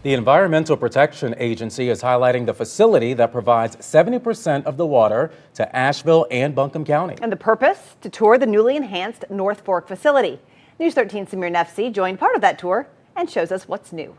The Environmental Protection Agency is highlighting the facility that provides 70% of the water to Asheville and Buncombe County. And the purpose? To tour the newly enhanced North Fork facility. News 13's Samir Nefsi joined part of that tour and shows us what's new.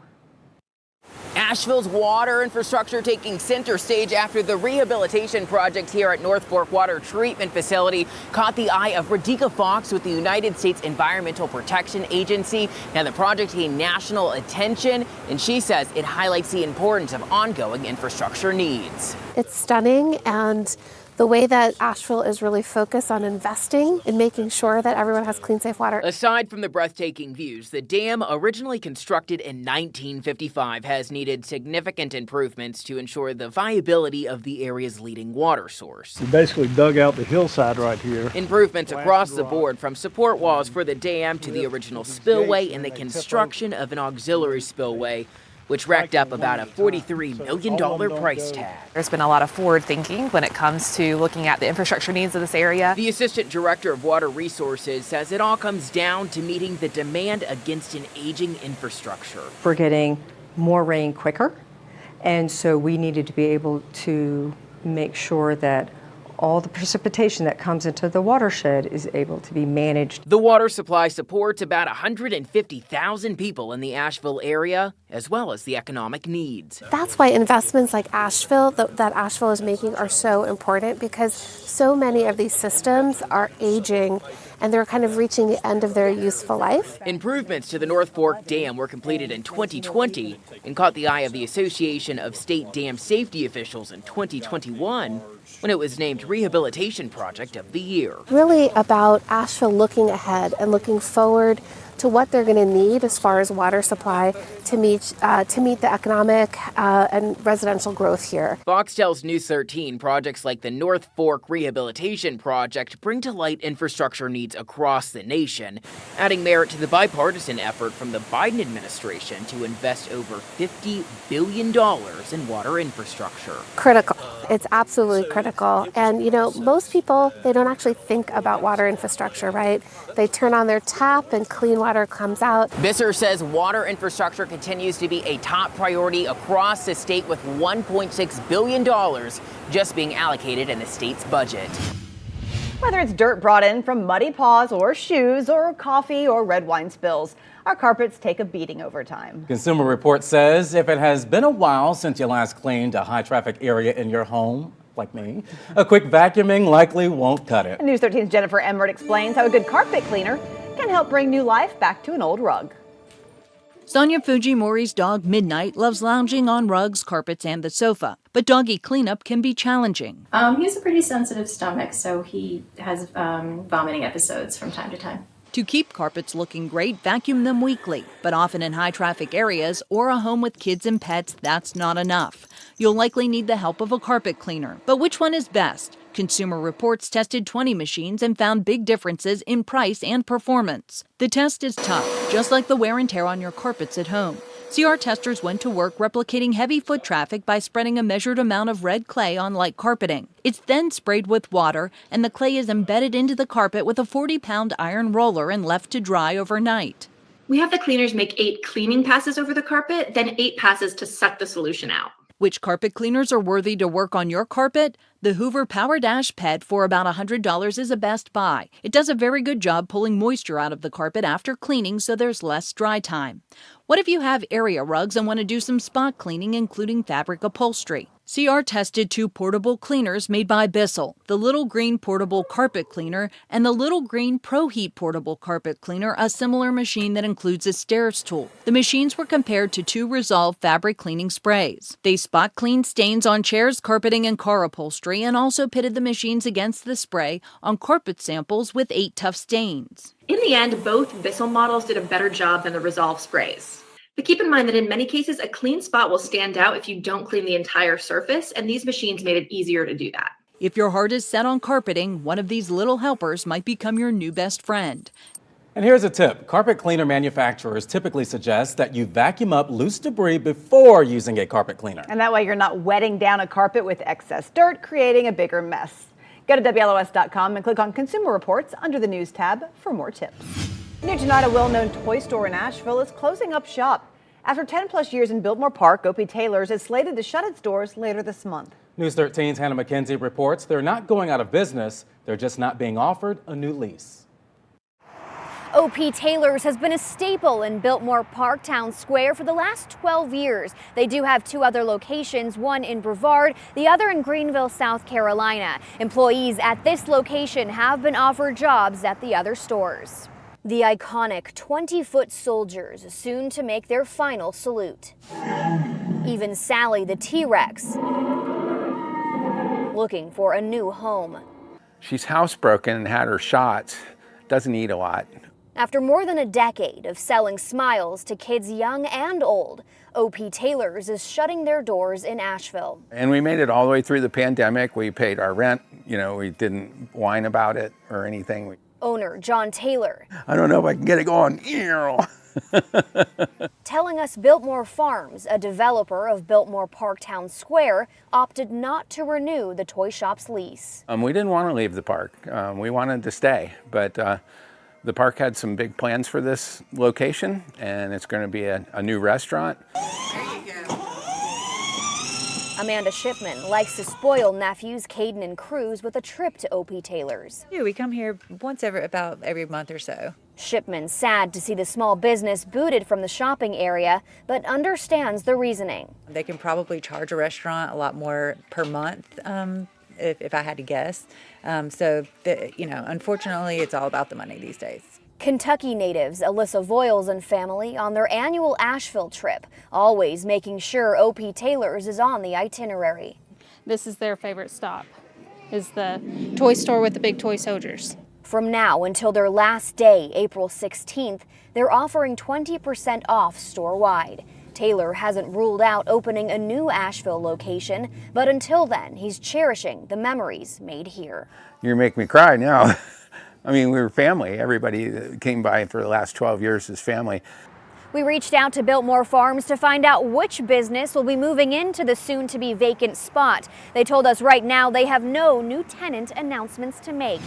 Asheville's water infrastructure taking center stage after the rehabilitation project here at North Fork Water Treatment Facility caught the eye of Radhika Fox with the United States Environmental Protection Agency. Now the project gained national attention, and she says it highlights the importance of ongoing infrastructure needs. It's stunning, and the way that Asheville is really focused on investing in making sure that everyone has clean, safe water. Aside from the breathtaking views, the dam, originally constructed in 1955, has needed significant improvements to ensure the viability of the area's leading water source. We basically dug out the hillside right here. Improvements across the board, from support walls for the dam to the original spillway and the construction of an auxiliary spillway, which racked up about a $43 million price tag. There's been a lot of forward thinking when it comes to looking at the infrastructure needs of this area. The Assistant Director of Water Resources says it all comes down to meeting the demand against an aging infrastructure. We're getting more rain quicker, and so we needed to be able to make sure that all the precipitation that comes into the watershed is able to be managed. The water supply supports about 150,000 people in the Asheville area, as well as the economic needs. That's why investments like Asheville, that Asheville is making, are so important, because so many of these systems are aging and they're kind of reaching the end of their useful life. Improvements to the North Fork Dam were completed in 2020 and caught the eye of the Association of State Dam Safety Officials in 2021 when it was named Rehabilitation Project of the Year. Really about Asheville looking ahead and looking forward to what they're going to need as far as water supply to meet the economic and residential growth here. Fox tells News 13 projects like the North Fork Rehabilitation Project bring to light infrastructure needs across the nation, adding merit to the bipartisan effort from the Biden administration to invest over $50 billion in water infrastructure. Critical. It's absolutely critical. And, you know, most people, they don't actually think about water infrastructure, right? They turn on their tap and clean water comes out. Visser says water infrastructure continues to be a top priority across the state, with $1.6 billion just being allocated in the state's budget. Whether it's dirt brought in from muddy paws or shoes or coffee or red wine spills, our carpets take a beating over time. Consumer Reports says if it has been a while since you last cleaned a high-traffic area in your home, like me, a quick vacuuming likely won't cut it. News 13's Jennifer Emmert explains how a good carpet cleaner can help bring new life back to an old rug. Sonia Fujimori's dog Midnight loves lounging on rugs, carpets, and the sofa. But doggy cleanup can be challenging. He has a pretty sensitive stomach, so he has vomiting episodes from time to time. To keep carpets looking great, vacuum them weekly. But often in high-traffic areas or a home with kids and pets, that's not enough. You'll likely need the help of a carpet cleaner. But which one is best? Consumer Reports tested 20 machines and found big differences in price and performance. The test is tough, just like the wear and tear on your carpets at home. CR testers went to work replicating heavy foot traffic by spreading a measured amount of red clay on light carpeting. It's then sprayed with water, and the clay is embedded into the carpet with a 40-pound iron roller and left to dry overnight. We have the cleaners make 8 cleaning passes over the carpet, then 8 passes to suck the solution out. Which carpet cleaners are worthy to work on your carpet? The Hoover Power Dash Pet for about $100 is a best buy. It does a very good job pulling moisture out of the carpet after cleaning, so there's less dry time. What if you have area rugs and want to do some spot cleaning, including fabric upholstery? CR tested 2 portable cleaners made by Bissell, the Little Green Portable Carpet Cleaner and the Little Green Pro Heat Portable Carpet Cleaner, a similar machine that includes a stairs tool. The machines were compared to 2 Resolve fabric cleaning sprays. They spot cleaned stains on chairs, carpeting, and car upholstery, and also pitted the machines against the spray on carpet samples with 8 tough stains. In the end, both Bissell models did a better job than the Resolve sprays. But keep in mind that in many cases, a clean spot will stand out if you don't clean the entire surface, and these machines made it easier to do that. If your heart is set on carpeting, one of these little helpers might become your new best friend. And here's a tip. Carpet cleaner manufacturers typically suggest that you vacuum up loose debris before using a carpet cleaner. And that way you're not wetting down a carpet with excess dirt, creating a bigger mess. Go to WLOS.com and click on Consumer Reports under the News tab for more tips. New tonight, a well-known toy store in Asheville is closing up shop After 10+ years in Biltmore Park, OP Taylor's is slated to shut its doors later this month. News 13's Hannah McKenzie reports they're not going out of business, they're just not being offered a new lease. OP Taylor's has been a staple in Biltmore Park Town Square for the last 12 years. They do have 2 other locations, one in Brevard, the other in Greenville, South Carolina. Employees at this location have been offered jobs at the other stores. The iconic 20-foot soldiers soon to make their final salute. Even Sally the T-Rex looking for a new home. She's housebroken and had her shots. Doesn't eat a lot. After more than a decade of selling smiles to kids young and old, OP Taylor's is shutting their doors in Asheville. And we made it all the way through the pandemic. We paid our rent. You know, we didn't whine about it or anything. Owner John Taylor. I don't know if I can get it going. Telling us Biltmore Farms, a developer of Biltmore Park Town Square, opted not to renew the toy shop's lease. We didn't want to leave the park. We wanted to stay, but the park had some big plans for this location, and it's going to be a new restaurant. Amanda Shipman likes to spoil nephews Caden and Cruz with a trip to OP Taylor's. Yeah, we come here about every month or so. Shipman sad to see the small business booted from the shopping area, but understands the reasoning. They can probably charge a restaurant a lot more per month, if I had to guess. Unfortunately, it's all about the money these days. Kentucky natives Alyssa Voiles and family on their annual Asheville trip, always making sure OP Taylor's is on the itinerary. This is their favorite stop, is the toy store with the big toy soldiers. From now until their last day, April 16th, they're offering 20% off store-wide. Taylor hasn't ruled out opening a new Asheville location, but until then, he's cherishing the memories made here. You're making me cry now. I mean, we were family. Everybody that came by for the last 12 years is family. We reached out to Biltmore Farms to find out which business will be moving into the soon-to-be vacant spot. They told us right now they have no new tenant announcements to make.